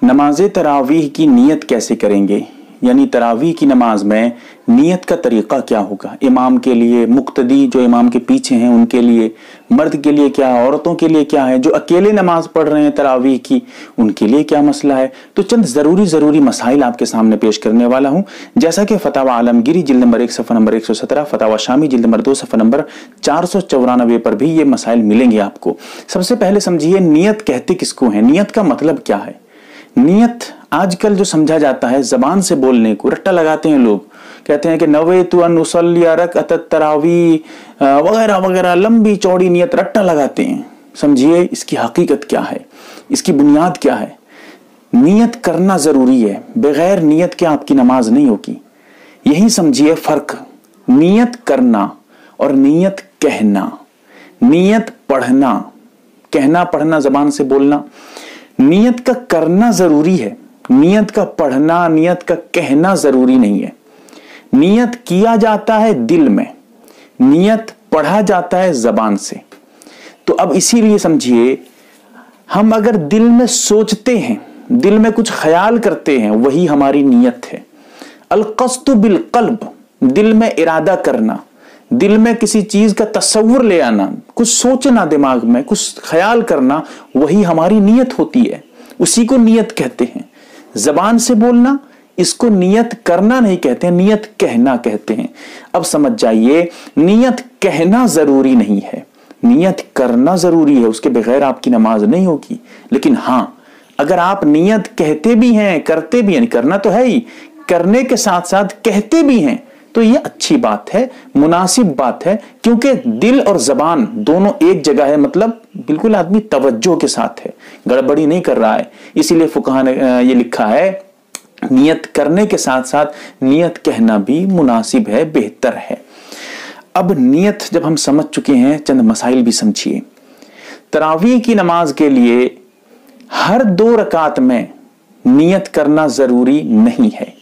नमाज तरावीह की नीयत कैसे करेंगे, यानी तरावीह की नमाज में नीयत का तरीका क्या होगा। इमाम के लिए, मुक्तदी जो इमाम के पीछे हैं उनके लिए, मर्द के लिए क्या, औरतों के लिए क्या है, जो अकेले नमाज पढ़ रहे हैं तरावीह की उनके लिए क्या मसला है। तो चंद जरूरी मसाइल आपके सामने पेश करने वाला हूं, जैसा कि फतावा आलमगीरी जिल्द नंबर 1 सफ़ा नंबर 117, फतावा शामी जिल्द नंबर 2 सफ़ा नंबर 494 पर भी ये मसाइल मिलेंगे आपको। सबसे पहले समझिए नियत कहते किसको है, नियत का मतलब क्या है। नियत आजकल जो समझा जाता है जबान से बोलने को, रट्टा लगाते हैं लोग, कहते हैं कि नवैतु अन उसल्ली रकअत तरावीह वगैरह वगैरह, लंबी चौड़ी नियत रट्टा लगाते हैं। समझिए इसकी हकीकत क्या है, इसकी बुनियाद क्या है। नियत करना जरूरी है, बगैर नियत के आपकी नमाज नहीं होगी। यही समझिए फर्क, नियत करना और नियत कहना। नियत पढ़ना, कहना पढ़ना जबान से बोलना, नियत का करना जरूरी है, नियत का पढ़ना, नियत का कहना जरूरी नहीं है। नियत किया जाता है दिल में, नियत पढ़ा जाता है जबान से। तो अब इसीलिए समझिए, हम अगर दिल में सोचते हैं, दिल में कुछ ख्याल करते हैं, वही हमारी नियत है। अल-क़स्दु बिल-क़ल्ब, दिल में इरादा करना, दिल में किसी चीज का तस्वुर ले आना, कुछ सोचना, दिमाग में कुछ ख्याल करना, वही हमारी नियत होती है। उसी को नियत कहते हैं। जबान से बोलना, इसको नियत करना नहीं कहते हैं, नियत कहना कहते हैं। अब समझ जाइए, नियत कहना जरूरी नहीं है, नियत करना जरूरी है, उसके बगैर आपकी नमाज नहीं होगी। लेकिन हां, अगर आप नियत कहते भी हैं, करते भी हैं, करना तो है ही, करने के साथ साथ कहते भी हैं, तो ये अच्छी बात है, मुनासिब बात है, क्योंकि दिल और जबान दोनों एक जगह है, मतलब बिल्कुल आदमी तवज्जो के साथ है, गड़बड़ी नहीं कर रहा है। इसीलिए फुकहा ने ये लिखा है, नियत करने के साथ साथ नियत कहना भी मुनासिब है, बेहतर है। अब नियत जब हम समझ चुके हैं, चंद मसाइल भी समझिए। तरावीह की नमाज के लिए हर 2 रकात में नियत करना जरूरी नहीं है।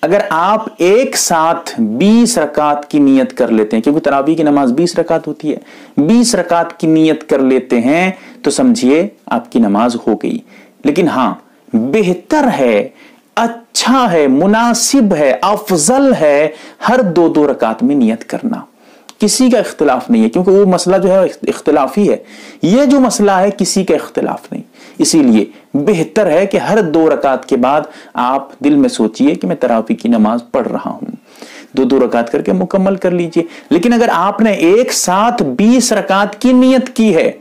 अगर आप एक साथ 20 रकात की नियत कर लेते हैं, क्योंकि तरावीह की नमाज 20 रकात होती है, 20 रकात की नियत कर लेते हैं तो समझिए आपकी नमाज हो गई। लेकिन हां, बेहतर है, अच्छा है, मुनासिब है, अफजल है हर 2-2 रकात में नियत करना। किसी का इख्तिलाफ नहीं है, क्योंकि वो मसला जो है इख्तिलाफी है, ये जो मसला है किसी का इख्तिलाफ नहीं। इसीलिए बेहतर है कि हर 2 रकात के बाद आप दिल में सोचिए कि मैं तरावीह की नमाज पढ़ रहा हूं, 2-2 रकात करके मुकम्मल कर लीजिए। लेकिन अगर आपने एक साथ 20 रकात की नियत की है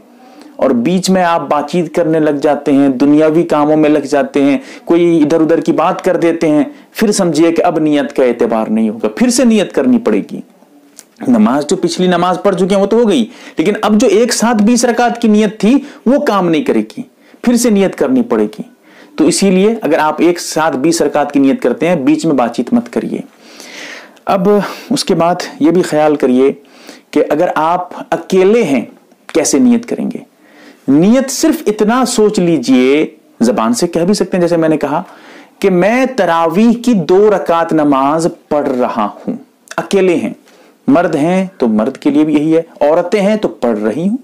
और बीच में आप बातचीत करने लग जाते हैं, दुनियावी कामों में लग जाते हैं, कोई इधर उधर की बात कर देते हैं, फिर समझिए कि अब नियत का एतबार नहीं होगा, फिर से नियत करनी पड़ेगी। नमाज जो पिछली नमाज पढ़ चुके हैं वो तो हो गई, लेकिन अब जो एक साथ 20 रकात की नियत थी वो काम नहीं करेगी, फिर से नियत करनी पड़ेगी। तो इसीलिए अगर आप एक साथ 20 रकात की नियत करते हैं, बीच में बातचीत मत करिए। अब उसके बाद ये भी ख्याल करिए कि अगर आप अकेले हैं कैसे नियत करेंगे। नियत सिर्फ इतना सोच लीजिए, जबान से कह भी सकते हैं, जैसे मैंने कहा कि मैं तरावीह की 2 रकात नमाज पढ़ रहा हूं। अकेले हैं, मर्द हैं तो मर्द के लिए भी यही है, औरतें हैं तो पढ़ रही हूं,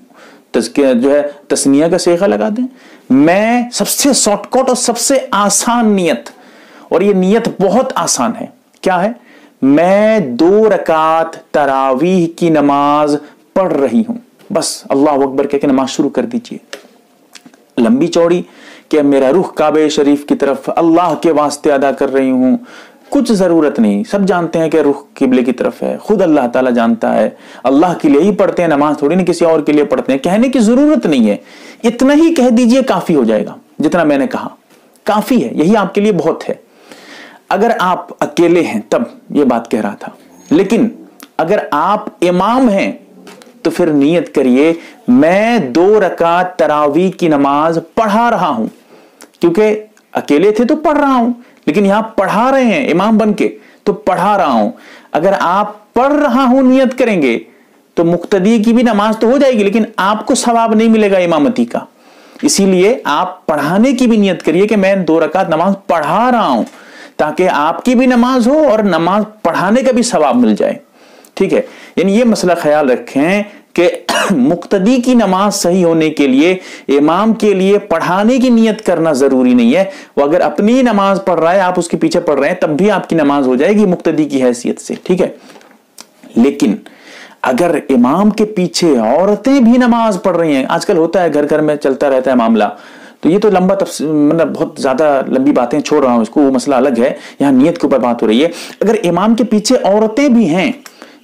जो है तस्निया का सेगा लगा दें। मैं सबसे शॉर्टकट और सबसे आसान नियत, और ये नियत बहुत आसान है, क्या है, मैं 2 रकात तरावीह की नमाज पढ़ रही हूं, बस अल्लाह अकबर कह के नमाज शुरू कर दीजिए। लंबी चौड़ी कि मेरा रुख काबे शरीफ की तरफ अल्लाह के वास्ते अदा कर रही हूं, कुछ जरूरत नहीं। सब जानते हैं कि रुख किबले की तरफ है, खुद अल्लाह ताला जानता है, अल्लाह के लिए ही पढ़ते हैं नमाज, थोड़ी ना किसी और के लिए पढ़ते हैं। कहने की जरूरत नहीं है, इतना ही कह दीजिए काफी हो जाएगा, जितना मैंने कहा काफी है, यही आपके लिए बहुत है। अगर आप अकेले हैं तब ये बात कह रहा था, लेकिन अगर आप इमाम हैं तो फिर नियत करिए मैं 2 रकात तरावीह की नमाज पढ़ा रहा हूं, क्योंकि अकेले थे तो पढ़ रहा हूं, लेकिन यहां पढ़ा रहे हैं इमाम बन के, तो पढ़ा रहा हूं। अगर आप पढ़ रहा हूं नियत करेंगे तो मुक्तदी की भी नमाज तो हो जाएगी, लेकिन आपको सवाब नहीं मिलेगा इमामती का। इसीलिए आप पढ़ाने की भी नियत करिए कि मैं 2 रकात नमाज पढ़ा रहा हूं, ताकि आपकी भी नमाज हो और नमाज पढ़ाने का भी सवाब मिल जाए। ठीक है, यानी ये मसला ख्याल रखें کہ मुक्तदी की नमाज सही होने के लिए इमाम के लिए पढ़ाने की नियत करना जरूरी नहीं है। वो अगर अपनी नमाज पढ़ रहा है, आप उसके पीछे पढ़ रहे हैं, तब भी आपकी नमाज हो जाएगी मुक्तदी की हैसियत से, ठीक है। लेकिन अगर इमाम के पीछे औरतें भी नमाज पढ़ रही हैं, आजकल होता है, घर घर में चलता रहता है मामला, तो ये तो लंबा मतलब बहुत ज्यादा लंबी बातें छोड़ रहा हूं इसको, वो मसला अलग है, यहां नियत के ऊपर बात हो रही है। अगर इमाम के पीछे औरतें भी हैं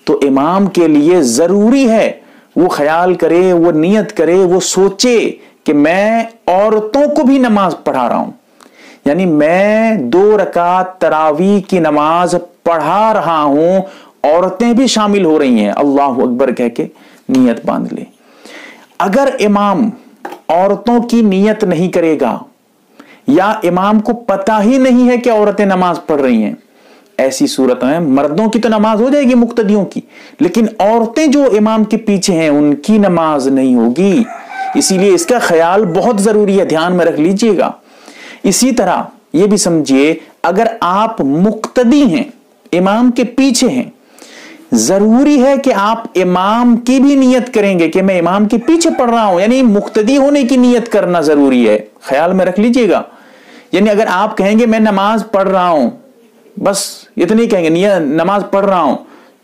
तो इमाम के लिए जरूरी है वो ख्याल करे, वो नियत करे, वो सोचे कि मैं औरतों को भी नमाज पढ़ा रहा हूं, यानी मैं 2 रकात तरावी की नमाज पढ़ा रहा हूं, औरतें भी शामिल हो रही हैं, अल्लाह अकबर कह के नियत बांध ले। अगर इमाम औरतों की नियत नहीं करेगा या इमाम को पता ही नहीं है कि औरतें नमाज पढ़ रही हैं, ऐसी सूरत में मर्दों की तो नमाज हो जाएगी मुक्तदियों की, लेकिन औरतें जो इमाम के पीछे हैं उनकी नमाज नहीं होगी। इसीलिए इसका ख्याल बहुत जरूरी है, ध्यान में रख लीजिएगा। इसी तरह यह भी समझिए, अगर आप मुक्तदी हैं, इमाम के पीछे हैं, जरूरी है कि आप इमाम की भी नियत करेंगे कि मैं इमाम के पीछे पढ़ रहा हूं, यानी मुक्तदी होने की नियत करना जरूरी है, ख्याल में रख लीजिएगा। यानी अगर आप कहेंगे मैं नमाज पढ़ रहा हूं, बस इतनी कहेंगे, नमाज पढ़ रहा हूं,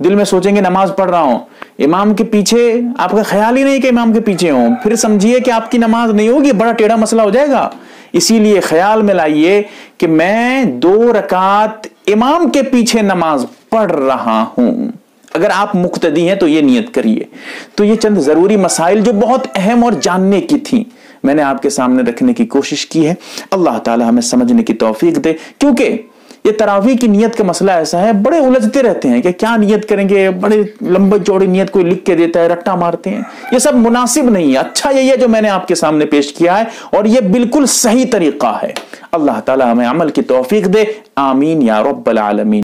दिल में सोचेंगे नमाज पढ़ रहा हूं, इमाम के पीछे आपका ख्याल ही नहीं कि इमाम के पीछे हो, फिर समझिए कि आपकी नमाज नहीं होगी, बड़ा टेढ़ा मसला हो जाएगा। इसीलिए ख्याल में लाइए कि मैं 2 रकात इमाम के पीछे नमाज पढ़ रहा हूं। अगर आप मुक्तदी हैं तो ये नियत करिए। तो ये चंद जरूरी मसाइल जो बहुत अहम और जानने की थी, मैंने आपके सामने रखने की कोशिश की है। अल्लाह ताला हमें समझने की तौफीक दे, क्योंकि ये तरावी की नियत का मसला ऐसा है, बड़े उलझते रहते हैं कि क्या नियत करेंगे, बड़े लंबे चौड़ी नियत कोई लिख के देता है, रट्टा मारते हैं, ये सब मुनासिब नहीं है। अच्छा यही है जो मैंने आपके सामने पेश किया है, और ये बिल्कुल सही तरीका है। अल्लाह ताला हमें अमल की तौफीक दे, आमीन या रब्बल आलमीन।